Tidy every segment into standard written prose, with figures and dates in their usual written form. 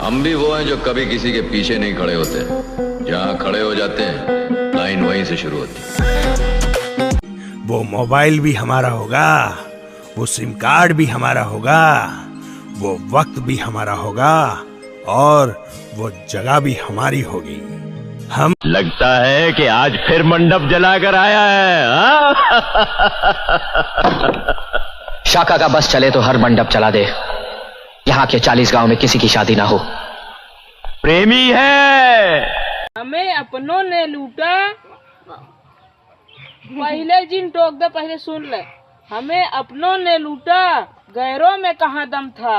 हम भी वो हैं जो कभी किसी के पीछे नहीं खड़े होते, जहाँ खड़े हो जाते हैं लाइन वहीं से शुरू होती है। वो मोबाइल भी हमारा होगा, वो सिम कार्ड भी हमारा होगा, वो वक्त भी हमारा होगा और वो जगह भी हमारी होगी। हम लगता है कि आज फिर मंडप जलाकर आया है। शाखा का बस चले तो हर मंडप चला दे, यहाँ के 40 गांव में किसी की शादी ना हो। प्रेमी है। हमें अपनों ने लूटा, पहले जिन टोक दे, पहले सुन ले। हमें अपनों ने लूटा, गैरों में कहाँ दम था।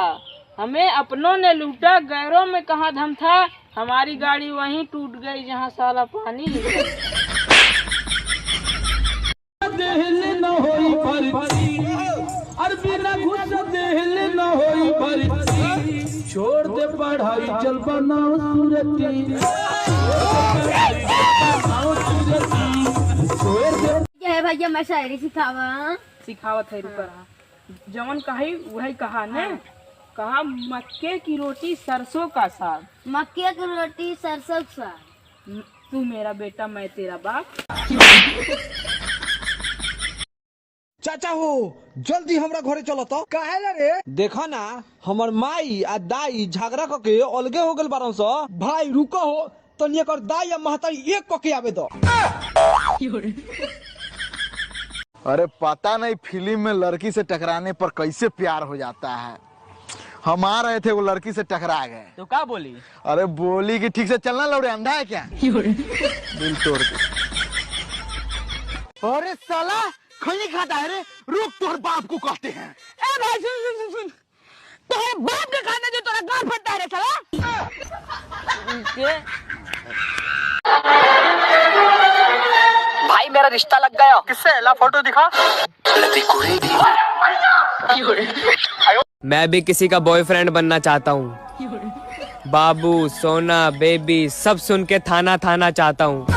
हमें अपनों ने लूटा, गैरों में कहाँ दम था। हमारी गाड़ी वहीं टूट गई जहाँ साला पानी। छोड़ दे पढ़ाई, चल बना सूरती। है भैया, मैं शायरी सिखावत है रुकर। जवन कही वही कहा ने। कहा मक्के की रोटी सरसों का साग। मक्के की रोटी सरसों का साग। तू मेरा बेटा, मैं तेरा बाप। चाचा हो, जल्दी हमरा घरे चलो तो। काहे रे? देखा ना, हमर माई आ दाई झगड़ा करके अलगे हो गल बारन स। भाई रुको हो, तनी एकर दाई आ महतारी एक कके आवे दो। अरे पता नहीं फिल्म में लड़की से टकराने पर कैसे प्यार हो जाता है। हम आ रहे थे, वो लड़की से टकरा गए। तो क्या बोली? अरे बोली कि ठीक से चलना लौड़े, अंधा है क्या? दिल तोड़ के। अरे साला खैनी खाता है रे, रुक, तोहर बाप को कहते हैं। ए भाई सुन, तोहरे बाप के खाने जो तोरा गाल फटता है रे साला। भाई मेरा रिश्ता लग गया। किससे? ला फोटो दिखा। मैं भी किसी का बॉयफ्रेंड बनना चाहता हूँ। बाबू, सोना, बेबी सब सुन के थाना थाना चाहता हूँ।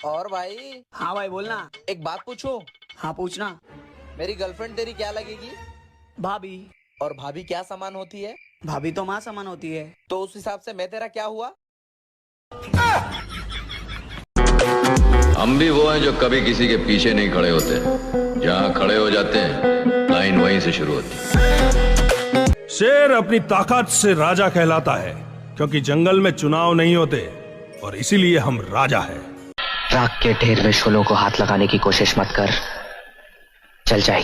और भाई? हाँ भाई बोलना। एक बात पूछो। हाँ पूछना। मेरी गर्लफ्रेंड तेरी क्या लगेगी? भाभी। और भाभी क्या सामान होती है? भाभी तो माँ समान होती है। तो उस हिसाब से मैं तेरा क्या हुआ? हम भी वो हैं जो कभी किसी के पीछे नहीं खड़े होते, जहाँ खड़े हो जाते हैं लाइन वहीं से शुरू होती है। शेर अपनी ताकत से राजा कहलाता है, क्योंकि जंगल में चुनाव नहीं होते और इसीलिए हम राजा हैं। राख के ढेर में शोलों को हाथ लगाने की कोशिश मत कर, चल जाएगी।